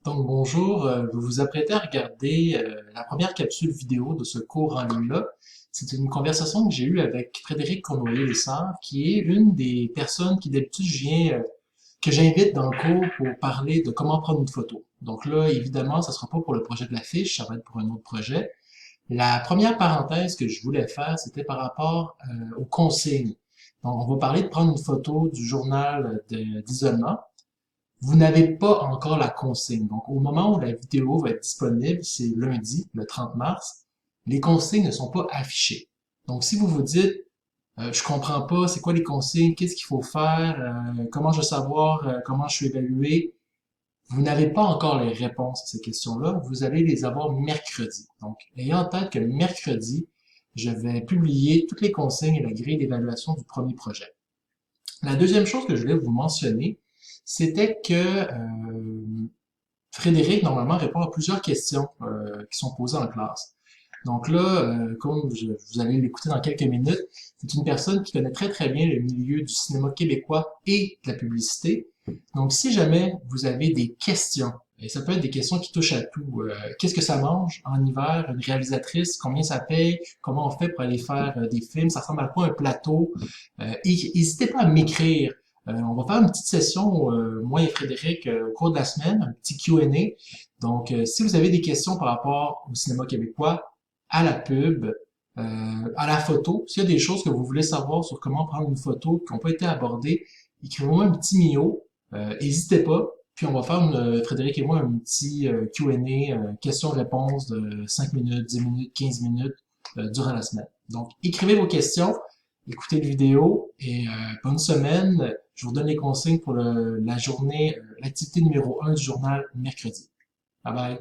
Donc bonjour, vous vous apprêtez à regarder la première capsule vidéo de ce cours en ligne-là. C'est une conversation que j'ai eue avec Frédéric Cournoyer-Lessard, qui est une des personnes qui d'habitude que j'invite dans le cours pour parler de comment prendre une photo. Donc là, évidemment, ça sera pas pour le projet de la fiche, ça va être pour un autre projet. La première parenthèse que je voulais faire, c'était par rapport aux consignes. Donc, on va parler de prendre une photo du journal d'isolement. Vous n'avez pas encore la consigne. Donc, au moment où la vidéo va être disponible, c'est lundi, le 30 mars, les consignes ne sont pas affichées. Donc, si vous vous dites, je comprends pas, c'est quoi les consignes, qu'est-ce qu'il faut faire, comment je vais savoir, comment je suis évalué, vous n'avez pas encore les réponses à ces questions-là. Vous allez les avoir mercredi. Donc, ayez en tête que mercredi, je vais publier toutes les consignes et la grille d'évaluation du premier projet. La deuxième chose que je voulais vous mentionner, c'était que Frédéric, normalement, répond à plusieurs questions qui sont posées en classe. Donc là, comme vous allez l'écouter dans quelques minutes, c'est une personne qui connaît très très bien le milieu du cinéma québécois et de la publicité. Donc si jamais vous avez des questions, et ça peut être des questions qui touchent à tout, qu'est-ce que ça mange en hiver, une réalisatrice, combien ça paye, comment on fait pour aller faire des films, ça ressemble à quoi un plateau, n'hésitez pas à m'écrire. On va faire une petite session, moi et Frédéric, au cours de la semaine, un petit Q&A. Donc, si vous avez des questions par rapport au cinéma québécois, à la pub, à la photo, s'il y a des choses que vous voulez savoir sur comment prendre une photo qui n'ont pas été abordées, écrivez-moi un petit mio, n'hésitez pas. Puis on va faire, Frédéric et moi, un petit Q&A, questions-réponses de 5 minutes, 10 minutes, 15 minutes durant la semaine. Donc, écrivez vos questions, écoutez les vidéos et bonne semaine. Je vous donne les consignes pour la journée, l'activité numéro 1 du journal mercredi. Bye bye.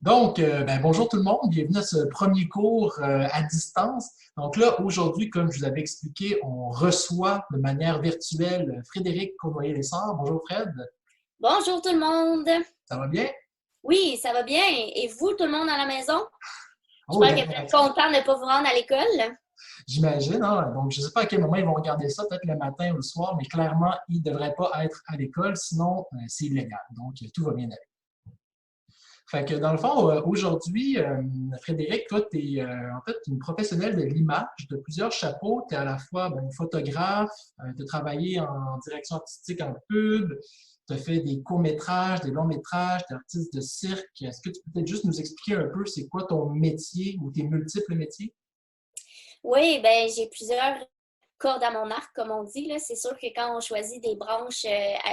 Donc, bonjour tout le monde, bienvenue à ce premier cours à distance. Donc là, aujourd'hui, comme je vous avais expliqué, on reçoit de manière virtuelle Frédéric Cournoyer-Lessard. Bonjour Fred, Bonjour tout le monde. ça va bien? Oui, ça va bien. Et vous, tout le monde à la maison? Oh, J'espère que vous êtes contents de ne pas vous rendre à l'école. j'imagine, hein? Donc, je ne sais pas à quel moment ils vont regarder ça, peut-être le matin ou le soir, mais clairement, ils ne devraient pas être à l'école, sinon c'est illégal. Donc, tout va bien aller. Fait que dans le fond, aujourd'hui, Frédéric, toi, tu es en fait une professionnelle de l'image, de plusieurs chapeaux. Tu es à la fois photographe, tu as travaillé en direction artistique en pub, tu as fait des courts-métrages, des longs-métrages, tu es artiste de cirque. Est-ce que tu peux peut-être juste nous expliquer un peu c'est quoi ton métier ou tes multiples métiers? Oui, ben j'ai plusieurs cordes à mon arc, comme on dit. Là. C'est sûr que quand on choisit des branches,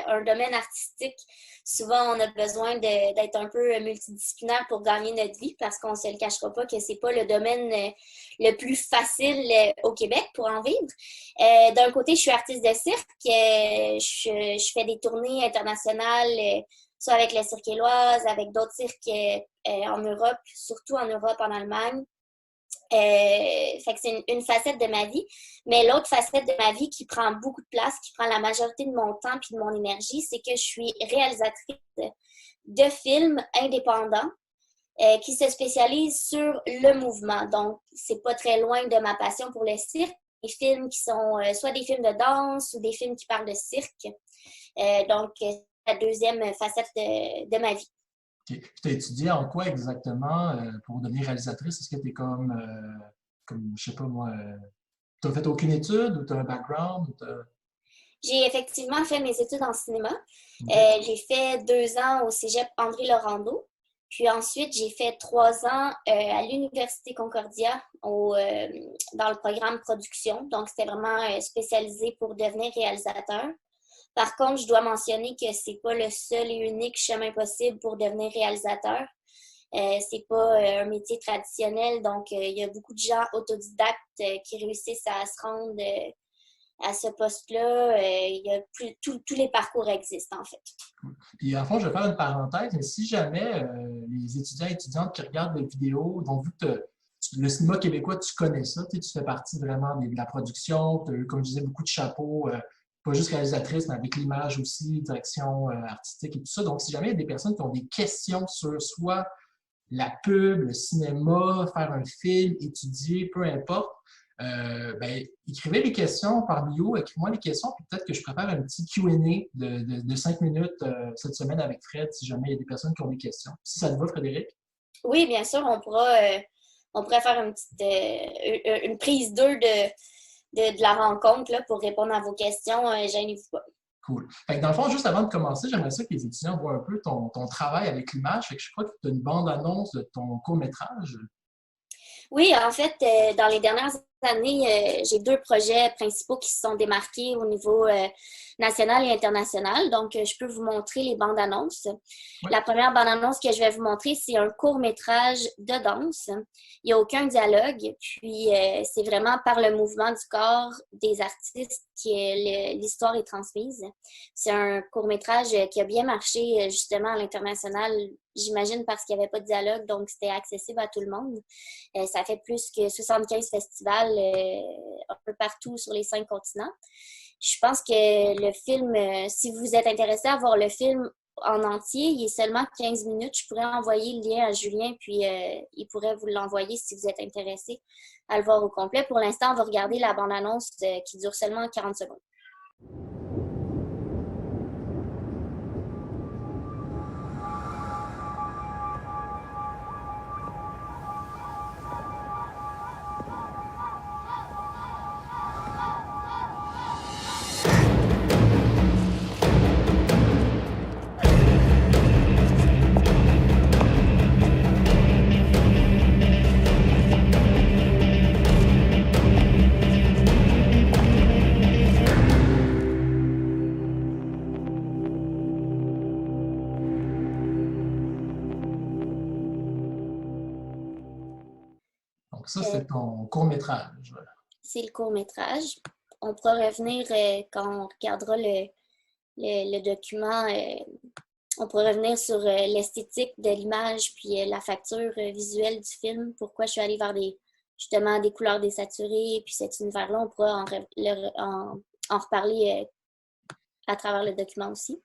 un domaine artistique, souvent on a besoin d'être un peu multidisciplinaire pour gagner notre vie parce qu'on ne se le cachera pas que c'est pas le domaine le plus facile au Québec pour en vivre. D'un côté, je suis artiste de cirque. Je fais des tournées internationales, soit avec le Cirque Éloise, avec d'autres cirques en Europe, surtout en Europe, en Allemagne. Fait que c'est une facette de ma vie. Mais l'autre facette de ma vie qui prend beaucoup de place, qui prend la majorité de mon temps et de mon énergie, c'est que je suis réalisatrice de films indépendants qui se spécialisent sur le mouvement. Donc, c'est pas très loin de ma passion pour le cirque. Des films qui sont soit des films de danse ou des films qui parlent de cirque. Donc, c'est la deuxième facette de ma vie. Okay. Tu as étudié en quoi exactement pour devenir réalisatrice? Est-ce que tu es comme, je sais pas moi, tu n'as fait aucune étude ou tu as un background? J'ai effectivement fait mes études en cinéma. OK. J'ai fait 2 ans au Cégep André Laurando. Puis ensuite, j'ai fait 3 ans à l'Université Concordia dans le programme production. Donc, c'était vraiment spécialisé pour devenir réalisateur. Par contre, je dois mentionner que c'est pas le seul et unique chemin possible pour devenir réalisateur. C'est pas un métier traditionnel, donc il y a beaucoup de gens autodidactes qui réussissent à se rendre à ce poste-là. Il y a tous les parcours existent, en fait. Puis, en fond, je vais faire une parenthèse, mais si jamais les étudiants et étudiantes qui regardent les vidéos, donc vu que le cinéma québécois, tu connais ça, tu fais partie vraiment de la production, tu as eu, comme je disais, beaucoup de chapeaux, pas juste réalisatrice, mais avec l'image aussi, direction artistique et tout ça. Donc, si jamais il y a des personnes qui ont des questions sur soit la pub, le cinéma, faire un film, étudier, peu importe, écrivez les questions par bio, écrivez-moi les questions, puis peut-être que je prépare un petit Q&A de 5 minutes cette semaine avec Fred, si jamais il y a des personnes qui ont des questions. Si ça te va, Frédéric? Oui, bien sûr, on pourrait faire une prise 2 de la rencontre là, pour répondre à vos questions. Gênez-vous pas. Cool. Fait que dans le fond, juste avant de commencer, j'aimerais ça que les étudiants voient un peu ton travail avec l'image. Fait que je crois que tu as une bande-annonce de ton court-métrage. Oui, en fait, dans les dernières années, j'ai 2 projets principaux qui se sont démarqués au niveau national et international. Donc, je peux vous montrer les bandes annonces. Ouais. La première bande annonce que je vais vous montrer, c'est un court-métrage de danse. Il n'y a aucun dialogue, puis c'est vraiment par le mouvement du corps des artistes que l'histoire est transmise. C'est un court-métrage qui a bien marché justement à l'international, j'imagine parce qu'il n'y avait pas de dialogue, donc c'était accessible à tout le monde. Ça fait plus que 75 festivals un peu partout sur les 5 continents. Je pense que le film, si vous êtes intéressé à voir le film en entier, il est seulement 15 minutes. Je pourrais envoyer le lien à Julien, puis il pourrait vous l'envoyer si vous êtes intéressé à le voir au complet. Pour l'instant, on va regarder la bande-annonce qui dure seulement 40 secondes. Donc ça, c'est ton court-métrage. C'est le court-métrage. On pourra revenir quand on regardera le document. On pourra revenir sur l'esthétique de l'image puis la facture visuelle du film. Pourquoi je suis allée vers justement des couleurs désaturées puis cet univers-là. On pourra en reparler à travers le document aussi.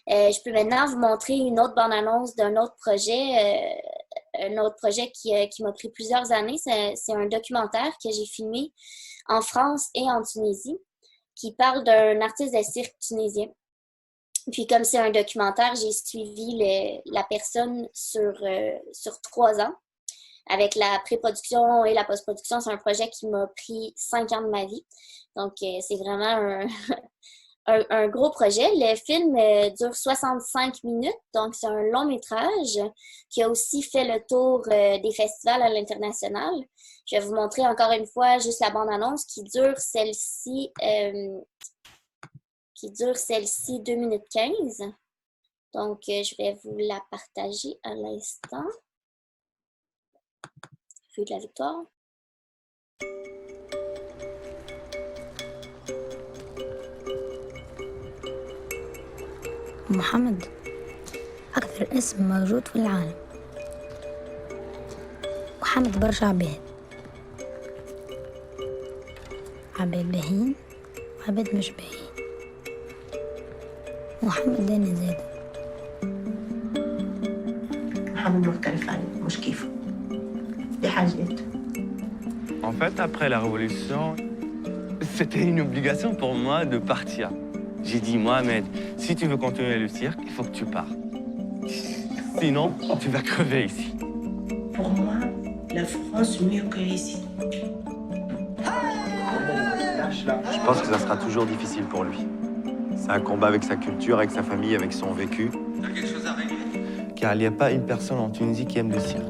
Je peux maintenant vous montrer une autre bande-annonce d'un autre projet. Un autre projet qui m'a pris plusieurs années. C'est un documentaire que j'ai filmé en France et en Tunisie qui parle d'un artiste de cirque tunisien. Puis comme c'est un documentaire, j'ai suivi la personne sur 3 ans. Avec la pré-production et la post-production, c'est un projet qui m'a pris 5 ans de ma vie. Donc, c'est vraiment un gros projet. Le film dure 65 minutes, donc c'est un long métrage qui a aussi fait le tour des festivals à l'international. Je vais vous montrer encore une fois juste la bande-annonce qui dure celle-ci 2 minutes 15. Donc, je vais vous la partager à l'instant. Rue de la Victoire. محمد أكثر اسم موجود في العالم، وحمد برشا عباد باهين وعباد مش باهين، وحمد أنا زاد. محمد مختلف عني مش كيفه بحاجات. En fait, après la Révolution, c'était une obligation pour moi de partir. J'ai dit, Mohamed, si tu veux continuer le cirque, il faut que tu pars. Sinon, tu vas crever ici. Pour moi, la France mieux que ici. Je pense que ça sera toujours difficile pour lui. C'est un combat avec sa culture, avec sa famille, avec son vécu. T'as quelque chose à régler? Car il n'y a pas une personne en Tunisie qui aime le cirque.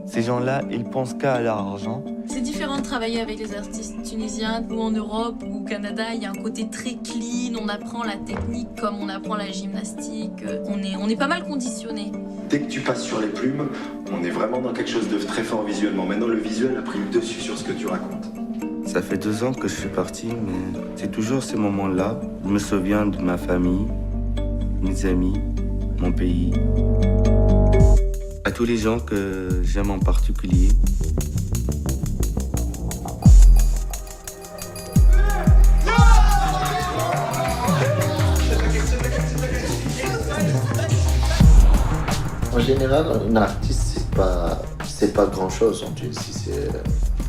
Ces gens-là, ils pensent qu'à leur argent. C'est différent de travailler avec les artistes tunisiens ou en Europe ou au Canada. Il y a un côté très clean, on apprend la technique comme on apprend la gymnastique. On est pas mal conditionné. Dès que tu passes sur les plumes, on est vraiment dans quelque chose de très fort visuellement. Maintenant, le visuel a pris le dessus sur ce que tu racontes. Ça fait 2 ans que je suis parti, mais c'est toujours ces moments-là. Je me souviens de ma famille, mes amis, mon pays. À tous les gens que j'aime en particulier. En général, un artiste, c'est pas grand-chose en Tunisie.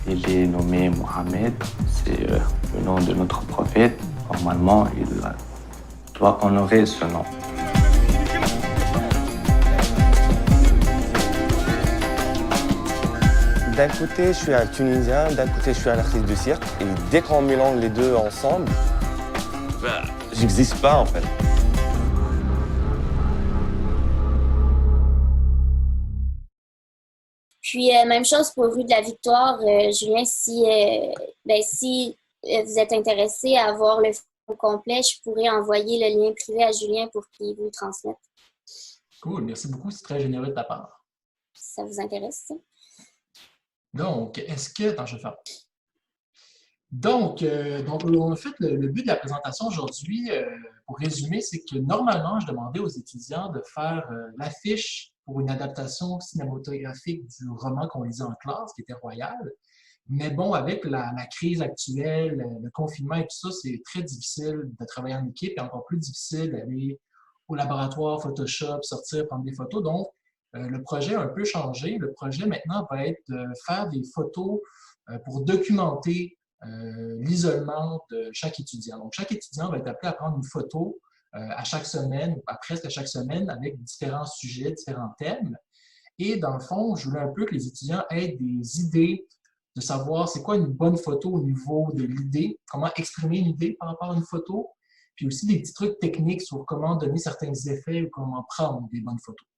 Il est nommé Mohamed, c'est le nom de notre prophète. Normalement, il doit honorer ce nom. D'un côté, je suis un Tunisien, d'un côté, je suis un artiste de cirque. Et dès qu'on mélange les deux ensemble, j'existe pas en fait. Puis, même chose pour Rue de la Victoire. Julien, si vous êtes intéressé à voir le film au complet, je pourrais envoyer le lien privé à Julien pour qu'il vous le transmette. Cool, merci beaucoup, c'est très généreux de ta part. Ça vous intéresse, ça? Donc, est-ce que... Attends, je vais faire. Donc, en fait, le but de la présentation aujourd'hui, pour résumer, c'est que normalement, je demandais aux étudiants de faire l'affiche pour une adaptation cinématographique du roman qu'on lisait en classe, qui était Royal. Mais bon, avec la crise actuelle, le confinement et tout ça, c'est très difficile de travailler en équipe et encore plus difficile d'aller au laboratoire Photoshop, sortir, prendre des photos. Donc, le projet a un peu changé. Le projet maintenant va être de faire des photos pour documenter l'isolement de chaque étudiant. Donc, chaque étudiant va être appelé à prendre une photo à chaque semaine, ou à presque à chaque semaine, avec différents sujets, différents thèmes. Et dans le fond, je voulais un peu que les étudiants aient des idées de savoir c'est quoi une bonne photo au niveau de l'idée, comment exprimer une idée par rapport à une photo, puis aussi des petits trucs techniques sur comment donner certains effets ou comment prendre des bonnes photos.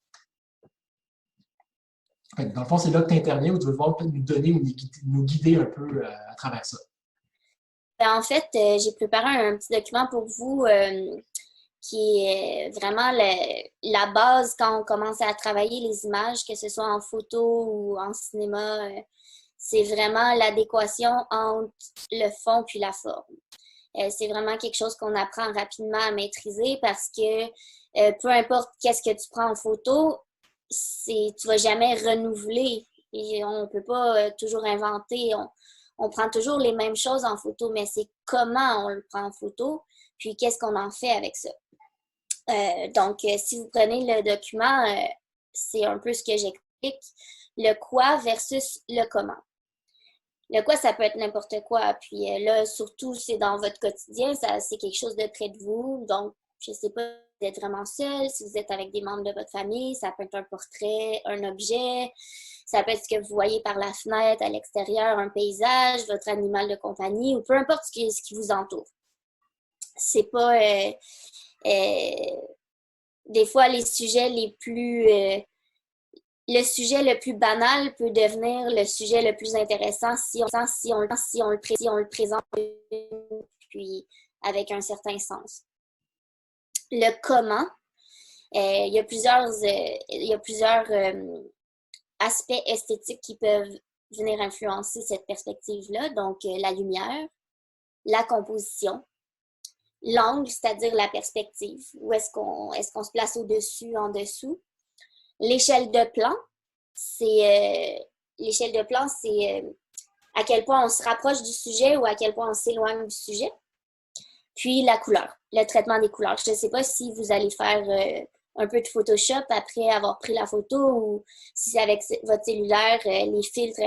Dans le fond, c'est là que tu interviens où tu veux voir nous donner ou nous guider un peu à travers ça. En fait, j'ai préparé un petit document pour vous qui est vraiment la base quand on commence à travailler les images, que ce soit en photo ou en cinéma. C'est vraiment l'adéquation entre le fond puis la forme. C'est vraiment quelque chose qu'on apprend rapidement à maîtriser parce que peu importe qu'est-ce que tu prends en photo, tu vas jamais renouveler. Et on ne peut pas toujours inventer. On prend toujours les mêmes choses en photo, mais c'est comment on le prend en photo, puis qu'est-ce qu'on en fait avec ça. Donc, si vous prenez le document, c'est un peu ce que j'explique. Le quoi versus le comment. Le quoi, ça peut être n'importe quoi. Puis là, surtout, c'est dans votre quotidien, c'est quelque chose de près de vous. Donc, je ne sais pas si vous êtes vraiment seul, si vous êtes avec des membres de votre famille, ça peut être un portrait, un objet, ça peut être ce que vous voyez par la fenêtre, à l'extérieur, un paysage, votre animal de compagnie, ou peu importe ce qui vous entoure. C'est pas... des fois, les sujets les plus... le sujet le plus banal peut devenir le sujet le plus intéressant si on le présente puis avec un certain sens. Le comment, il y a plusieurs aspects esthétiques qui peuvent venir influencer cette perspective-là. Donc, la lumière, la composition, l'angle, c'est-à-dire la perspective. Où est-ce qu'on se place au-dessus, en dessous. L'échelle de plan, c'est à quel point on se rapproche du sujet ou à quel point on s'éloigne du sujet. Puis la couleur, le traitement des couleurs. Je ne sais pas si vous allez faire un peu de Photoshop après avoir pris la photo ou si c'est avec votre cellulaire, les filtres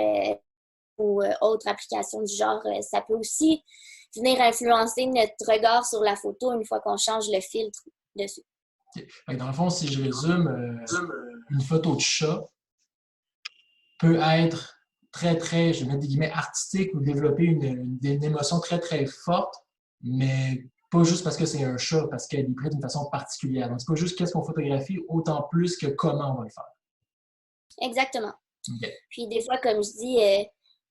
ou autres applications du genre, ça peut aussi venir influencer notre regard sur la photo une fois qu'on change le filtre dessus. Okay. Dans le fond, si je résume, une photo de chat peut être très, très, je vais mettre des guillemets, artistique ou développer une émotion très, très forte, mais pas juste parce que c'est un chat, parce qu'elle est prise d'une façon particulière. Donc, c'est pas juste qu'est-ce qu'on photographie, autant plus que comment on va le faire. Exactement. Okay. Puis des fois, comme je dis,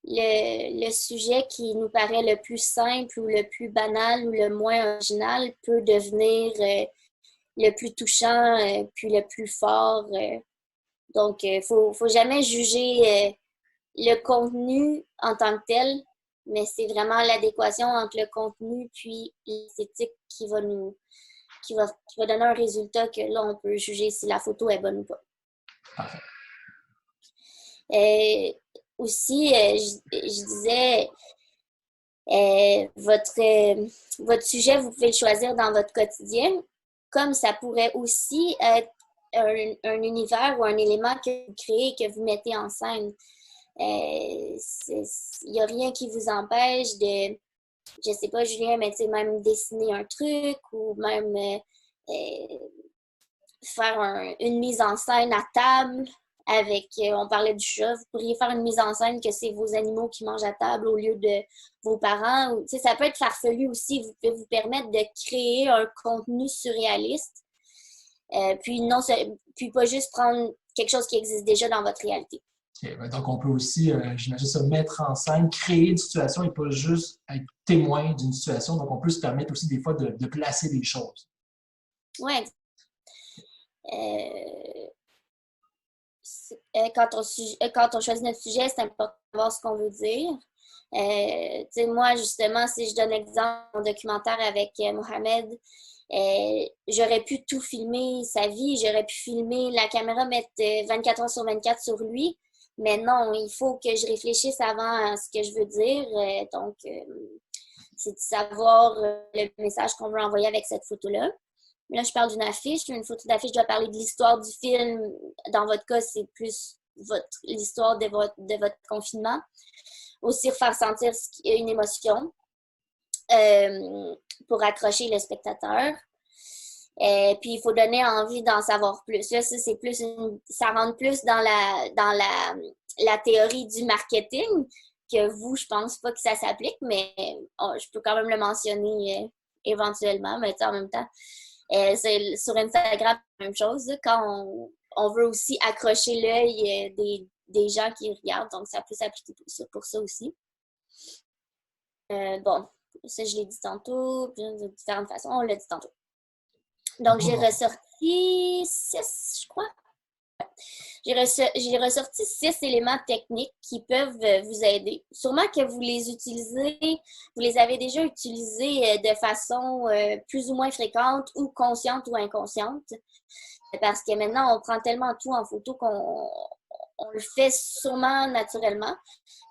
le sujet qui nous paraît le plus simple ou le plus banal ou le moins original peut devenir le plus touchant puis le plus fort. Donc, faut jamais juger le contenu en tant que tel, mais c'est vraiment l'adéquation entre le contenu puis l'esthétique qui va donner un résultat que là, on peut juger si la photo est bonne ou pas. Parfait. Aussi, je disais, votre sujet, vous pouvez le choisir dans votre quotidien, comme ça pourrait aussi être un univers ou un élément que vous créez, que vous mettez en scène. Il n'y a rien qui vous empêche de, je sais pas, Julien, mais tu sais, même dessiner un truc ou même faire une mise en scène à table avec, on parlait du chat, vous pourriez faire une mise en scène que c'est vos animaux qui mangent à table au lieu de vos parents. Ou, ça peut être farfelu aussi, vous pouvez vous permettre de créer un contenu surréaliste. Puis pas juste prendre quelque chose qui existe déjà dans votre réalité. Okay, donc, on peut aussi, j'imagine ça, mettre en scène, créer une situation et pas juste être témoin d'une situation. Donc, on peut se permettre aussi des fois de placer des choses. Oui. Quand on choisit notre sujet, c'est important de savoir ce qu'on veut dire. Moi, justement, si je donne l'exemple de mon documentaire avec Mohamed, j'aurais pu tout filmer sa vie, j'aurais pu filmer la caméra, mettre 24 heures sur 24 sur lui, mais non, il faut que je réfléchisse avant à ce que je veux dire. Donc, c'est de savoir le message qu'on veut envoyer avec cette photo-là. Là, je parle d'une affiche. Une photo d'affiche doit parler de l'histoire du film. Dans votre cas, c'est plus l'histoire de votre confinement. Aussi, faire sentir une émotion pour accrocher le spectateur. Puis, il faut donner envie d'en savoir plus. Là, c'est plus ça rentre plus dans la théorie du marketing que vous, je pense pas que ça s'applique, mais je peux quand même le mentionner éventuellement. Mais en même temps, c'est sur Instagram, la même chose. Là, quand on veut aussi accrocher l'œil des gens qui regardent, donc ça peut s'appliquer pour ça aussi. Bon, ça je l'ai dit tantôt, de différentes façons, on l'a dit tantôt. Donc j'ai ressorti 6, je crois. J'ai ressorti 6 éléments techniques qui peuvent vous aider. Sûrement que vous les avez déjà utilisés de façon plus ou moins fréquente ou consciente ou inconsciente. Parce que maintenant, on prend tellement tout en photo qu'on le fait sûrement naturellement.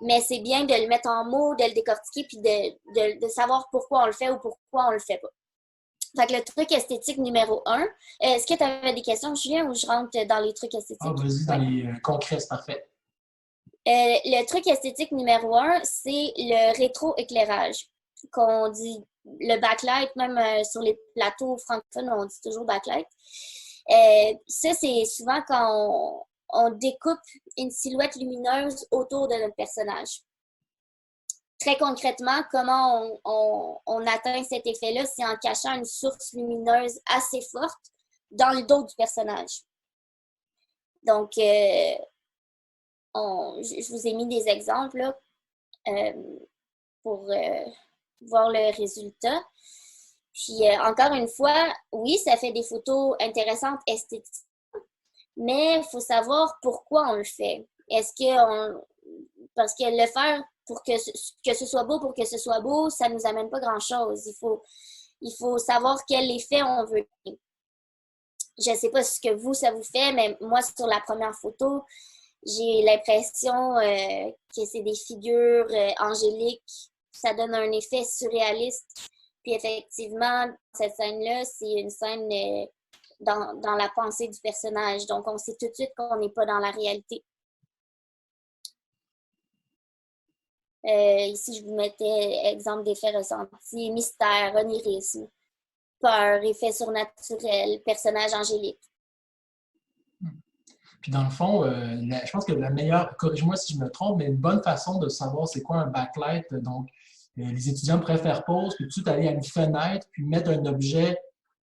Mais c'est bien de le mettre en mots, de le décortiquer puis de savoir pourquoi on le fait ou pourquoi on le fait pas. Fait que le truc esthétique numéro 1. Est-ce que tu avais des questions, Julien, ou je rentre dans les trucs esthétiques? Ah, vas-y, dans les concrets, c'est parfait. Le truc esthétique numéro 1, c'est le rétroéclairage. Qu'on dit le backlight, même sur les plateaux francophones, on dit toujours backlight. Ça, c'est souvent quand on découpe une silhouette lumineuse autour de notre personnage. Très concrètement, comment on atteint cet effet-là, c'est en cachant une source lumineuse assez forte dans le dos du personnage. Donc, je vous ai mis des exemples là, pour voir le résultat. Puis, encore une fois, oui, ça fait des photos intéressantes esthétiquement, mais il faut savoir pourquoi on le fait. Parce que le faire pour que ce soit beau, ça ne nous amène pas grand-chose. Il faut savoir quel effet on veut. Je ne sais pas ce que ça vous fait, mais moi, sur la première photo, j'ai l'impression que c'est des figures angéliques. Ça donne un effet surréaliste. Puis effectivement, cette scène-là, c'est une scène dans la pensée du personnage. Donc, on sait tout de suite qu'on n'est pas dans la réalité. Ici, je vous mettais exemple d'effets ressentis, mystère, onirisme, peur, effet surnaturel, personnage angélique. Puis dans le fond, je pense que la meilleure, corrige-moi si je me trompe, mais une bonne façon de savoir c'est quoi un backlight, donc les étudiants pourraient faire pause, puis tout de suite aller à une fenêtre, puis mettre un objet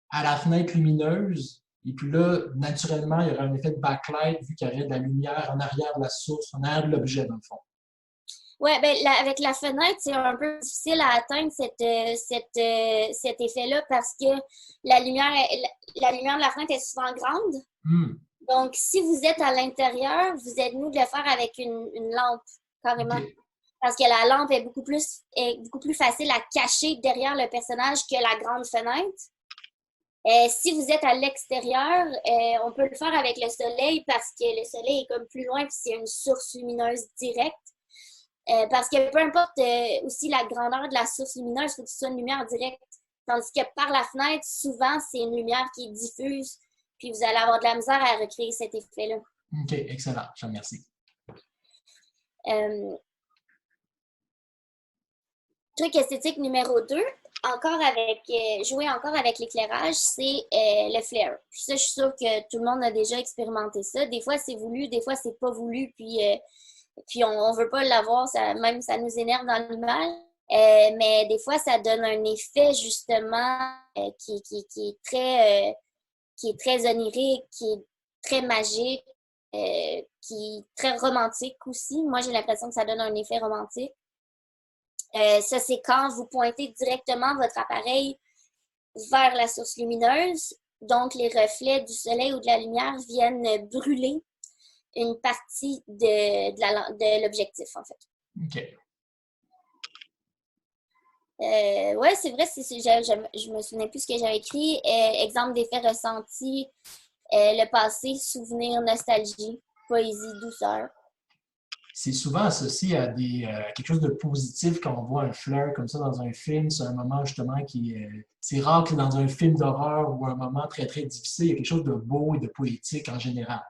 à la fenêtre lumineuse, et puis là, naturellement, il y aurait un effet de backlight vu qu'il y aurait de la lumière en arrière de la source, en arrière de l'objet, dans le fond. Oui, ben, avec la fenêtre, c'est un peu difficile à atteindre cet effet-là parce que la lumière de la fenêtre est souvent grande. Donc, si vous êtes à l'intérieur, vous êtes mieux de le faire avec une lampe, carrément. Okay. Parce que la lampe est beaucoup plus facile à cacher derrière le personnage que la grande fenêtre. Si vous êtes à l'extérieur, on peut le faire avec le soleil parce que le soleil est comme plus loin puis c'est une source lumineuse directe. Parce que peu importe aussi la grandeur de la source lumineuse, il faut que ce soit une lumière directe. Tandis que par la fenêtre, souvent, c'est une lumière qui est diffuse. Puis vous allez avoir de la misère à recréer cet effet-là. OK, excellent. Je te remercie. Euh, Truc esthétique numéro 2, jouer encore avec l'éclairage, c'est le flare. Puis ça, je suis sûre que tout le monde a déjà expérimenté ça. Des fois, c'est voulu, des fois, c'est pas voulu, puis on veut pas l'avoir, même ça nous énerve dans l'image. Mais des fois, ça donne un effet, justement, qui est très onirique, qui est très magique, qui est très romantique aussi. Moi, j'ai l'impression que ça donne un effet romantique. Ça, c'est quand vous pointez directement votre appareil vers la source lumineuse. Donc, les reflets du soleil ou de la lumière viennent brûler une partie de l'objectif, en fait. OK. Ouais, c'est vrai, je me souviens plus ce que j'avais écrit. Exemple d'effet ressenti, le passé, souvenir, nostalgie, poésie, douceur. C'est souvent associé à quelque chose de positif quand on voit un flare comme ça dans un film. C'est un moment justement c'est rare que dans un film d'horreur ou un moment très très difficile, il y a quelque chose de beau et de poétique en général.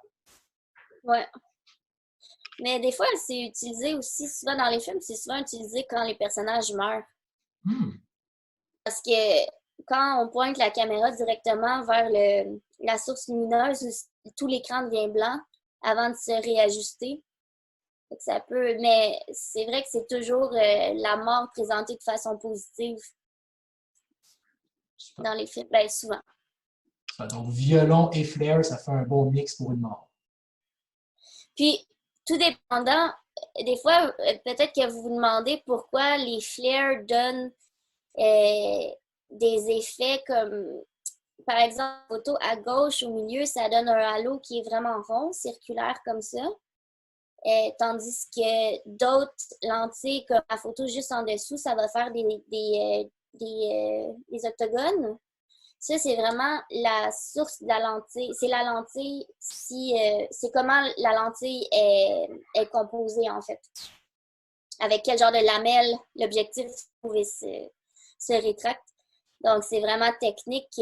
Ouais. Mais des fois, c'est utilisé aussi, souvent dans les films, c'est souvent utilisé quand les personnages meurent. Parce que quand on pointe la caméra directement vers la source lumineuse, tout l'écran devient blanc avant de se réajuster. Ça peut, mais c'est vrai que c'est toujours la mort présentée de façon positive dans les films, ben souvent. Donc, violon et flare, ça fait un bon mix pour une mort. Puis, tout dépendant, des fois, peut-être que vous vous demandez pourquoi les flares donnent des effets comme, par exemple, la photo à gauche, au milieu, ça donne un halo qui est vraiment rond, circulaire comme ça. Tandis que d'autres lentilles, comme la photo juste en dessous, ça va faire des octogones. Ça, c'est vraiment la source de la lentille. C'est la lentille, c'est comment la lentille est composée, en fait. Avec quel genre de lamelle l'objectif pouvait se rétracte. Donc, c'est vraiment technique.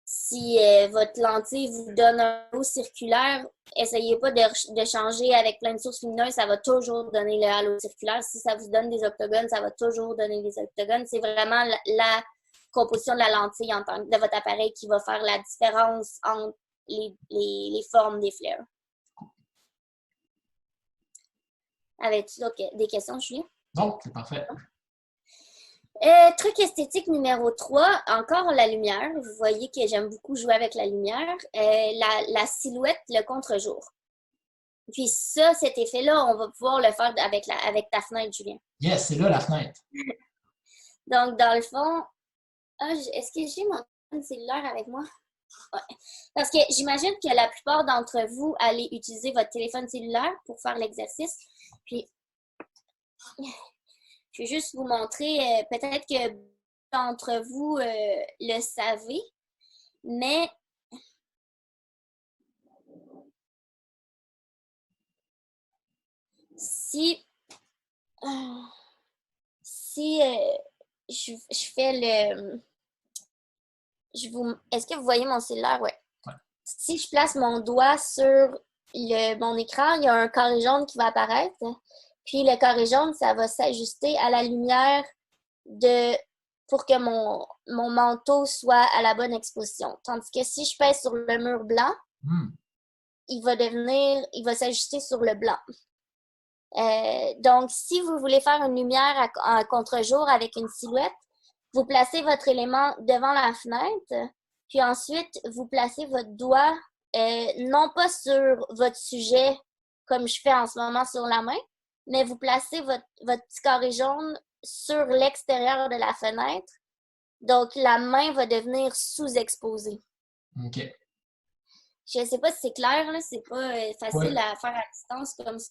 Si votre lentille vous donne un halo circulaire, essayez pas de changer avec plein de sources lumineuses, ça va toujours donner le halo circulaire. Si ça vous donne des octogones, ça va toujours donner des octogones. C'est vraiment la composition de la lentille de votre appareil qui va faire la différence entre les formes des flares. Avais-tu des questions, Julien? Non, c'est parfait. Truc esthétique numéro 3, encore la lumière. Vous voyez que j'aime beaucoup jouer avec la lumière. La silhouette, le contre-jour. Puis ça, cet effet-là, on va pouvoir le faire avec ta fenêtre, Julien. Yes, c'est là la fenêtre. Donc, dans le fond, est-ce que j'ai mon cellulaire avec moi? Ouais. Parce que j'imagine que la plupart d'entre vous allez utiliser votre téléphone cellulaire pour faire l'exercice. Puis, je vais juste vous montrer, peut-être que d'entre vous le savez, mais si je fais est-ce que vous voyez mon cellulaire? Ouais. Si je place mon doigt sur mon écran, il y a un carré jaune qui va apparaître. Puis le carré jaune, ça va s'ajuster à la lumière pour que mon manteau soit à la bonne exposition. Tandis que si je pèse sur le mur blanc, il va s'ajuster sur le blanc. Donc, si vous voulez faire une lumière à contre-jour avec une silhouette, vous placez votre élément devant la fenêtre, puis ensuite, vous placez votre doigt, non pas sur votre sujet, comme je fais en ce moment sur la main, mais vous placez votre petit carré jaune sur l'extérieur de la fenêtre. Donc, la main va devenir sous-exposée. OK. Je ne sais pas si c'est clair, là, c'est pas facile à faire à distance comme ça.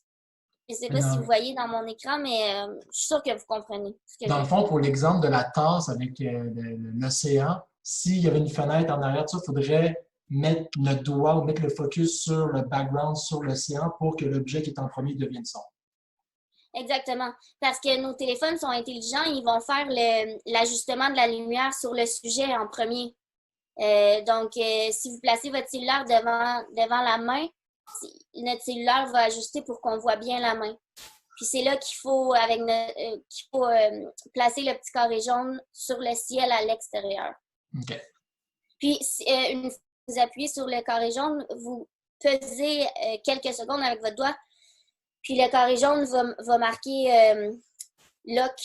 Je ne sais pas si vous voyez dans mon écran, mais je suis sûre que vous comprenez. Dans le fond, pour l'exemple de la tasse avec l'océan, s'il y avait une fenêtre en arrière, il faudrait mettre le doigt ou mettre le focus sur le background, sur l'océan, pour que l'objet qui est en premier devienne sombre. Exactement. Parce que nos téléphones sont intelligents, ils vont faire l'ajustement de la lumière sur le sujet en premier. Donc, si vous placez votre cellulaire devant la main, notre cellulaire va ajuster pour qu'on voit bien la main. Puis c'est là qu'il faut, placer le petit carré jaune sur le ciel à l'extérieur. OK. Puis, une fois que vous appuyez sur le carré jaune, vous pesez quelques secondes avec votre doigt, puis le carré jaune va marquer lock.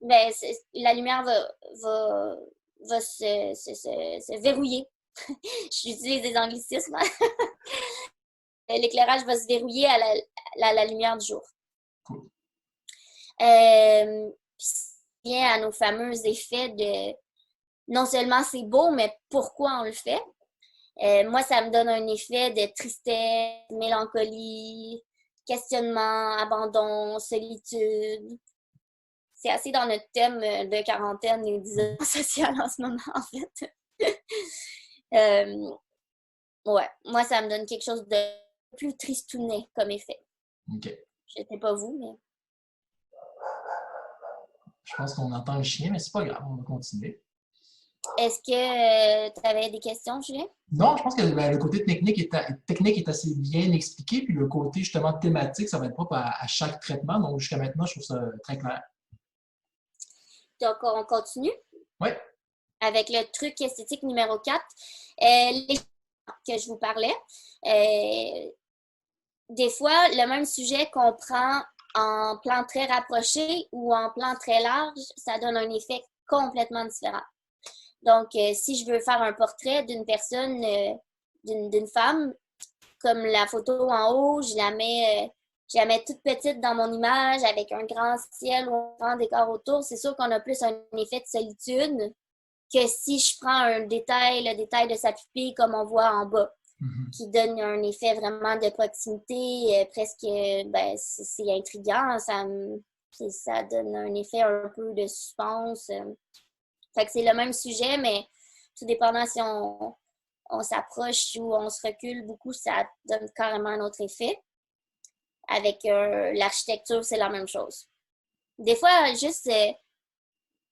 Ben, la lumière va se verrouiller. J'utilise des anglicismes. L'éclairage va se verrouiller à la lumière du jour. Cool. Puis, vient à nos fameux effets de non seulement c'est beau, mais pourquoi on le fait. Moi, ça me donne un effet de tristesse, mélancolie, questionnement, abandon, solitude. C'est assez dans notre thème de quarantaine et d'isolement social en ce moment, en fait. Ouais, moi, ça me donne quelque chose de plus tristounet comme effet. OK. Je sais pas vous, mais... Je pense qu'on entend le chien, mais c'est pas grave, on va continuer. Est-ce que tu avais des questions, Julien? Non, je pense que le côté technique est assez bien expliqué, puis le côté justement thématique, ça va être propre à chaque traitement. Donc jusqu'à maintenant, je trouve ça très clair. Donc, on continue? Oui. Avec le truc esthétique numéro 4. Les que je vous parlais. Des fois, le même sujet qu'on prend en plan très rapproché ou en plan très large, ça donne un effet complètement différent. Donc, si je veux faire un portrait d'une personne, d'une femme, comme la photo en haut, je la mets toute petite dans mon image avec un grand ciel ou un grand décor autour, c'est sûr qu'on a plus un effet de solitude que si je prends le détail de sa pupille comme on voit en bas, qui donne un effet vraiment de proximité, presque, c'est intriguant, ça donne un effet un peu de suspense. Fait que c'est le même sujet, mais tout dépendant si on s'approche ou on se recule beaucoup, ça donne carrément un autre effet. Avec l'architecture, c'est la même chose. Des fois, juste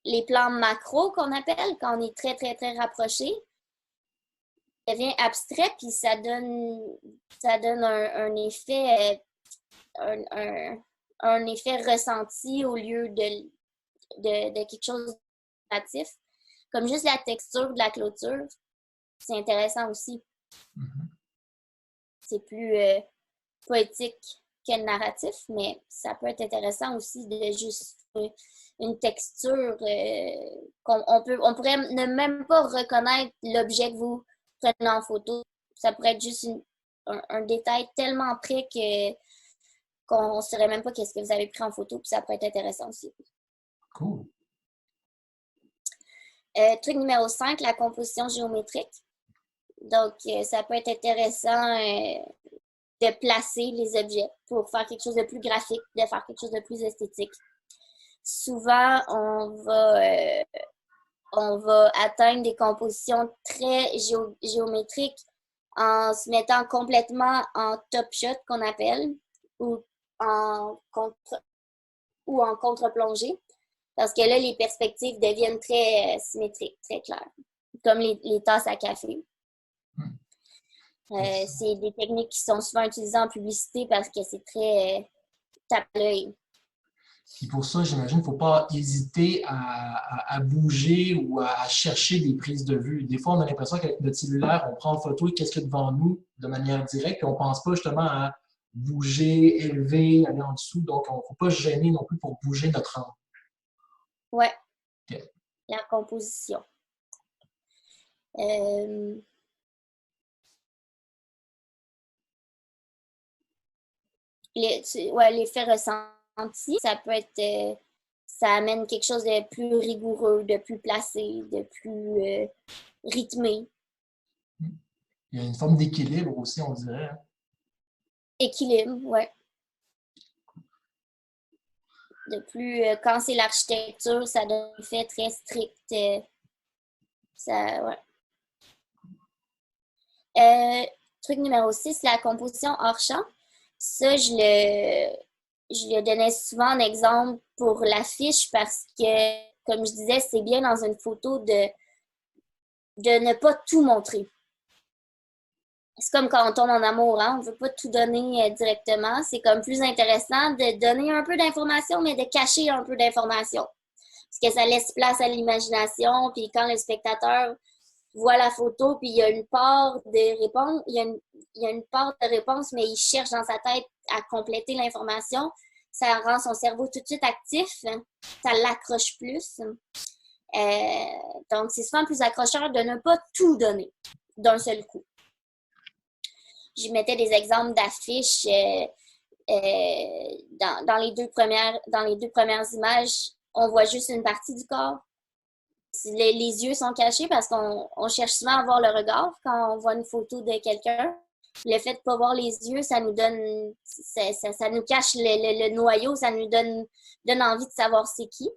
les plans macro qu'on appelle, quand on est très, très, très rapproché, devient abstrait, puis ça donne un effet un effet ressenti au lieu de quelque chose de natif. Comme juste la texture de la clôture, c'est intéressant aussi. C'est plus poétique que narratif, mais ça peut être intéressant aussi de juste une texture on pourrait ne même pas reconnaître l'objet que vous prenez en photo. Ça pourrait être juste un détail tellement près qu'on ne saurait même pas qu'est-ce que vous avez pris en photo, puis ça pourrait être intéressant aussi. Cool. Truc numéro 5, la composition géométrique. Donc, ça peut être intéressant de placer les objets pour faire quelque chose de plus graphique, de faire quelque chose de plus esthétique. Souvent, on va atteindre des compositions très géométriques en se mettant complètement en top shot, qu'on appelle, ou en contre-plongée. Parce que là, les perspectives deviennent très symétriques, très claires. Comme les tasses à café. C'est des techniques qui sont souvent utilisées en publicité parce que c'est très tape à l'œil. Puis pour ça, j'imagine qu'il ne faut pas hésiter à bouger ou à chercher des prises de vue. Des fois, on a l'impression qu'avec notre cellulaire, on prend en photo qu'est-ce qu'il y a devant nous de manière directe, puis on ne pense pas justement à bouger, élever, aller en dessous. Donc, il ne faut pas se gêner non plus pour bouger notre angle. Ouais. Okay. La composition. L'effet ressenti, ça peut être... ça amène quelque chose de plus rigoureux, de plus placé, de plus rythmé. Il y a une forme d'équilibre aussi, on dirait. Hein? Équilibre, ouais. De plus, quand c'est l'architecture, ça donne un effet très strict. Truc numéro 6, la composition hors champ. Ça, je le donnais souvent en exemple pour l'affiche parce que, comme je disais, c'est bien dans une photo de ne pas tout montrer. c'est comme quand on tombe en amour, hein? On ne veut pas tout donner directement. C'est comme plus intéressant de donner un peu d'informations, mais de cacher un peu d'informations. Parce que ça laisse place à l'imagination, puis quand le spectateur voit la photo, puis il y a une part de réponse, il y a une part de réponse, mais il cherche dans sa tête à compléter l'information. Ça rend son cerveau tout de suite actif, ça l'accroche plus. Donc, c'est souvent plus accrocheur de ne pas tout donner d'un seul coup. Je mettais des exemples d'affiches dans les deux premières images. On voit juste une partie du corps. Les yeux sont cachés parce qu'on cherche souvent à voir le regard quand on voit une photo de quelqu'un. Le fait de ne pas voir les yeux, ça nous donne, ça nous cache le noyau, ça nous donne envie de savoir c'est qui.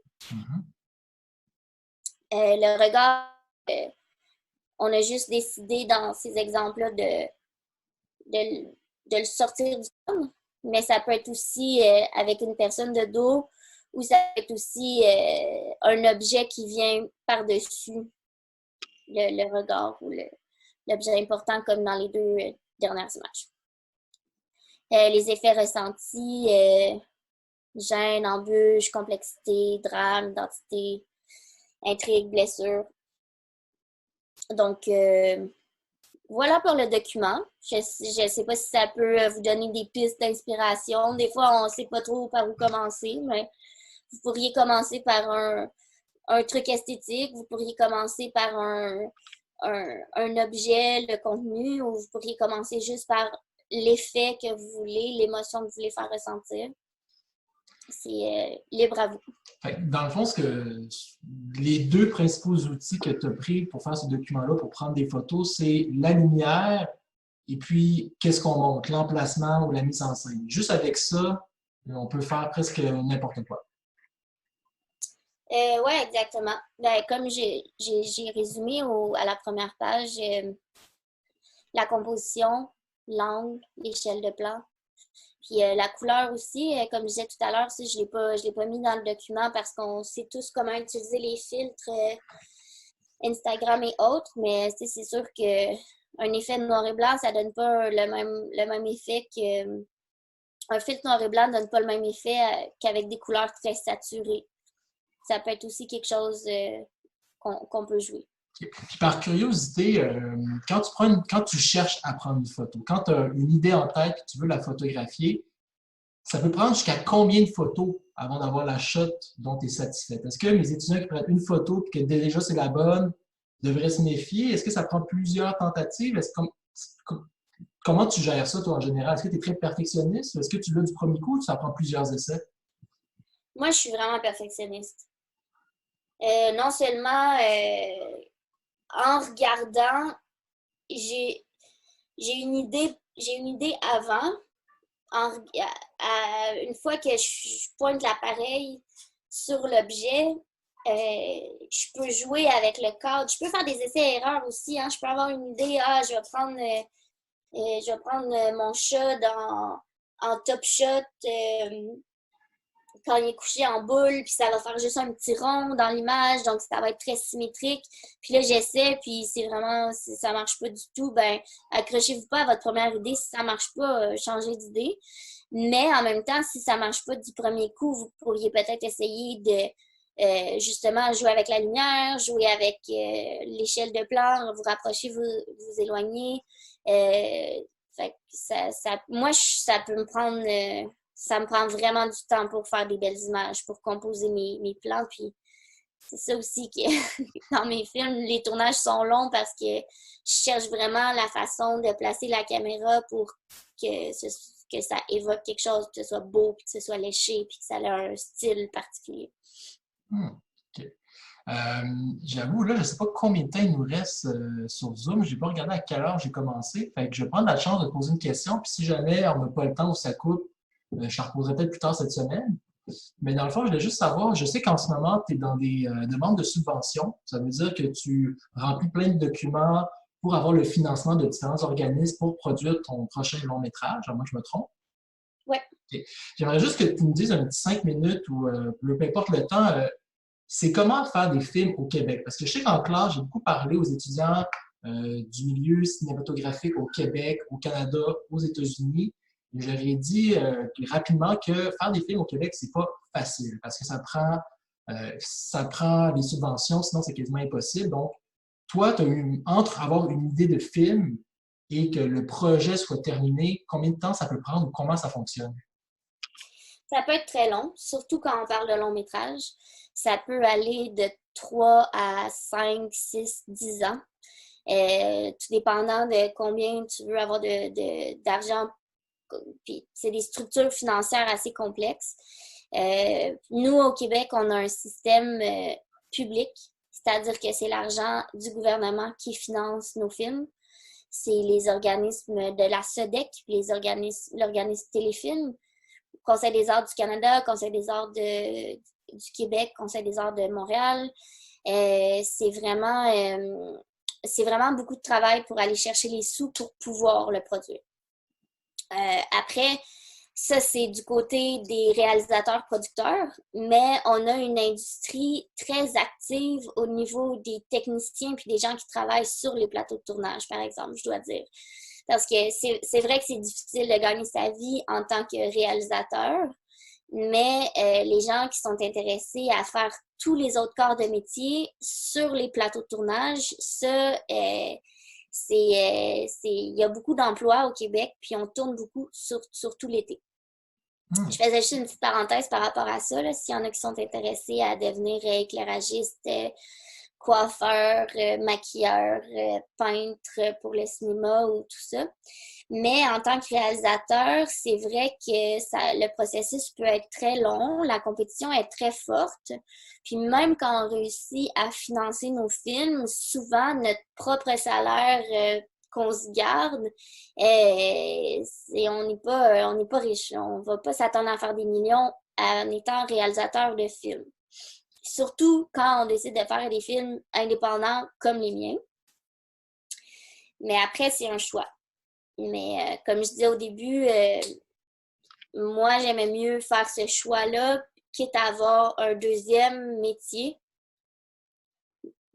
Le regard, on a juste décidé dans ces exemples-là de le sortir du cadre, mais ça peut être aussi avec une personne de dos ou ça peut être aussi un objet qui vient par-dessus le regard ou l'objet important comme dans les deux dernières images. Les effets ressentis, gêne, embûche, complexité, drame, identité, intrigue, blessure. Donc, voilà pour le document. Je ne sais pas si ça peut vous donner des pistes d'inspiration. Des fois, on ne sait pas trop par où commencer, mais vous pourriez commencer par un truc esthétique, vous pourriez commencer par un objet, le contenu, ou vous pourriez commencer juste par l'effet que vous voulez, l'émotion que vous voulez faire ressentir. C'est libre à vous. Dans le fond, les deux principaux outils que tu as pris pour faire ce document-là, pour prendre des photos, c'est la lumière et puis qu'est-ce qu'on montre, l'emplacement ou la mise en scène. Juste avec ça, on peut faire presque n'importe quoi. Oui, exactement. Ben, comme j'ai résumé à la première page, la composition, l'angle, l'échelle de plan. Puis la couleur aussi, comme je disais tout à l'heure, je ne l'ai pas mis dans le document parce qu'on sait tous comment utiliser les filtres Instagram et autres, mais c'est sûr qu'un effet noir et blanc, ça donne pas le même effet que... Un filtre noir et blanc ne donne pas le même effet qu'avec des couleurs très saturées. Ça peut être aussi quelque chose qu'on peut jouer. Puis par curiosité, quand tu cherches à prendre une photo, quand tu as une idée en tête et tu veux la photographier, ça peut prendre jusqu'à combien de photos avant d'avoir la shot dont tu es satisfaite? Est-ce que mes étudiants qui prennent une photo et que déjà c'est la bonne devraient se méfier? Est-ce que ça prend plusieurs tentatives? Comment tu gères ça, toi, en général? Est-ce que tu es très perfectionniste? Est-ce que tu l'as du premier coup ou ça prend plusieurs essais? Moi, je suis vraiment perfectionniste. Non seulement en regardant, j'ai une idée avant. Une fois que je pointe l'appareil sur l'objet, je peux jouer avec le cadre. Je peux faire des essais-erreurs aussi. Hein. Je peux avoir une idée, je vais prendre mon chat en top shot quand il est couché en boule, puis ça va faire juste un petit rond dans l'image, donc ça va être très symétrique. Puis là, j'essaie, puis si ça marche pas du tout, ben accrochez-vous pas à votre première idée. Si ça marche pas, changez d'idée. Mais en même temps, si ça marche pas du premier coup, vous pourriez peut-être essayer de justement jouer avec la lumière, jouer avec l'échelle de plan, vous rapprocher, vous éloigner. Moi, ça peut me prendre... ça me prend vraiment du temps pour faire des belles images, pour composer mes plans. Puis c'est ça aussi que dans mes films, les tournages sont longs parce que je cherche vraiment la façon de placer la caméra pour que ça évoque quelque chose, que ce soit beau, puis que ce soit léché, puis que ça ait un style particulier. OK. J'avoue, là, je ne sais pas combien de temps il nous reste sur Zoom. Je n'ai pas regardé à quelle heure j'ai commencé. Fait que je vais prendre la chance de te poser une question. Puis si jamais on n'a pas le temps ou ça coupe, je la reposerai peut-être plus tard cette semaine. Mais dans le fond, je voulais juste savoir, je sais qu'en ce moment, tu es dans des demandes de subventions. Ça veut dire que tu remplis plein de documents pour avoir le financement de différents organismes pour produire ton prochain long métrage, à moins que je me trompe. Oui. Okay. J'aimerais juste que tu me dises un petit 5 minutes ou peu importe le temps, c'est comment faire des films au Québec. Parce que je sais qu'en classe, j'ai beaucoup parlé aux étudiants du milieu cinématographique au Québec, au Canada, aux États-Unis. Et j'aurais dit rapidement que faire des films au Québec, c'est pas facile parce que ça prend des subventions, sinon c'est quasiment impossible. Donc, toi, entre avoir une idée de film et que le projet soit terminé, combien de temps ça peut prendre ou comment ça fonctionne? Ça peut être très long, surtout quand on parle de long métrage. Ça peut aller de 3 à 5, 6, 10 ans, tout dépendant de combien tu veux avoir d'argent. Puis c'est des structures financières assez complexes. Nous, au Québec, on a un système public, c'est-à-dire que c'est l'argent du gouvernement qui finance nos films. C'est les organismes de la SODEC, l'organisme Téléfilm, Conseil des arts du Canada, Conseil des arts du Québec, Conseil des arts de Montréal. C'est vraiment beaucoup de travail pour aller chercher les sous pour pouvoir le produire. Après, ça, c'est du côté des réalisateurs-producteurs, mais on a une industrie très active au niveau des techniciens puis des gens qui travaillent sur les plateaux de tournage, par exemple, je dois dire. Parce que c'est vrai que c'est difficile de gagner sa vie en tant que réalisateur, mais les gens qui sont intéressés à faire tous les autres corps de métier sur les plateaux de tournage, ça, il y a beaucoup d'emplois au Québec, puis on tourne beaucoup surtout l'été. Je faisais juste une petite parenthèse par rapport à ça, s'il y en a qui sont intéressés à devenir éclairagiste, coiffeur, maquilleur, peintre pour le cinéma ou tout ça. Mais en tant que réalisateur, c'est vrai que le processus peut être très long, la compétition est très forte. Puis même quand on réussit à financer nos films, souvent notre propre salaire qu'on se garde, on n'est pas riche. On ne va pas s'attendre à faire des millions en étant réalisateur de films. Surtout quand on décide de faire des films indépendants comme les miens. Mais après, c'est un choix. Mais comme je disais au début, moi, j'aimais mieux faire ce choix-là, quitte à avoir un deuxième métier.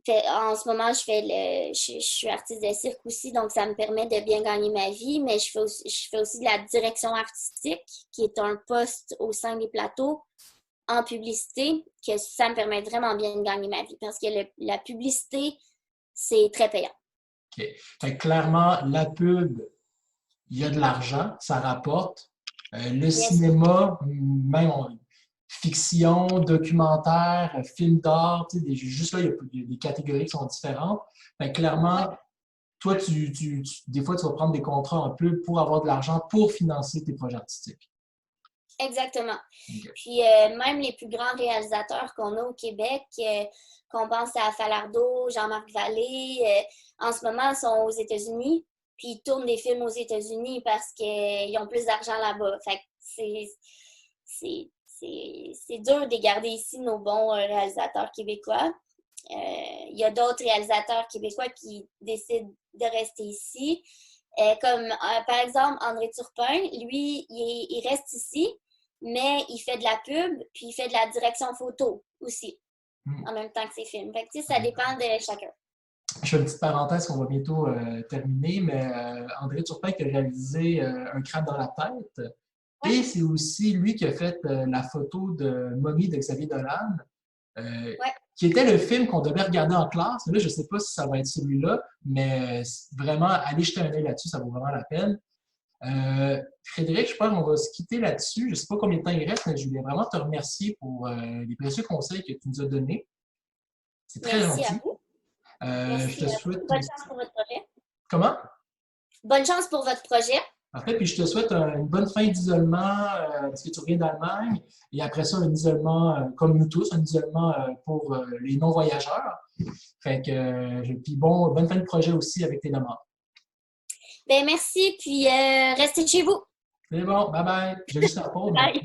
En ce moment, je suis artiste de cirque aussi, donc ça me permet de bien gagner ma vie, mais je fais aussi de la direction artistique, qui est un poste au sein des plateaux en publicité, que ça me permet vraiment bien de gagner ma vie, parce que la publicité, c'est très payant. OK. Fait que clairement, la pub, il y a de l'argent, ça rapporte. Le cinéma, même fiction, documentaire, film d'art, juste là, il y a des catégories qui sont différentes. Fait que clairement, toi, des fois, tu vas prendre des contrats en pub pour avoir de l'argent pour financer tes projets artistiques. Exactement. Okay. Puis même les plus grands réalisateurs qu'on a au Québec, qu'on pense à Falardeau, Jean-Marc Vallée, en ce moment, ils sont aux États-Unis, puis ils tournent des films aux États-Unis parce qu'ils ont plus d'argent là-bas. Fait que c'est dur de garder ici nos bons réalisateurs québécois. Il y a d'autres réalisateurs québécois qui décident de rester ici. Comme par exemple André Turpin, lui, il reste ici, mais il fait de la pub, puis il fait de la direction photo aussi, en même temps que ses films. Fait que, ça dépend de chacun. Je fais une petite parenthèse qu'on va bientôt terminer, mais André Turpin qui a réalisé Un crabe dans la tête. Et c'est aussi lui qui a fait la photo de Momie de Xavier Dolan, qui était le film qu'on devait regarder en classe. Là, je ne sais pas si ça va être celui-là, mais vraiment, allez jeter un œil là-dessus, ça vaut vraiment la peine. Frédéric, je pense qu'on va se quitter là-dessus. Je ne sais pas combien de temps il reste, mais je voulais vraiment te remercier pour les précieux conseils que tu nous as donnés. C'est très gentil. Merci à vous. Je te souhaite... Bonne chance pour votre projet. Comment? Bonne chance pour votre projet. Parfait, puis je te souhaite une bonne fin d'isolement parce que tu reviens d'Allemagne et après ça, un isolement comme nous tous, un isolement pour les non-voyageurs. Fait que, puis bonne fin de projet aussi avec tes demandes. Ben merci, puis restez chez vous. C'est bon, bye bye. J'ai juste la pause. Bye.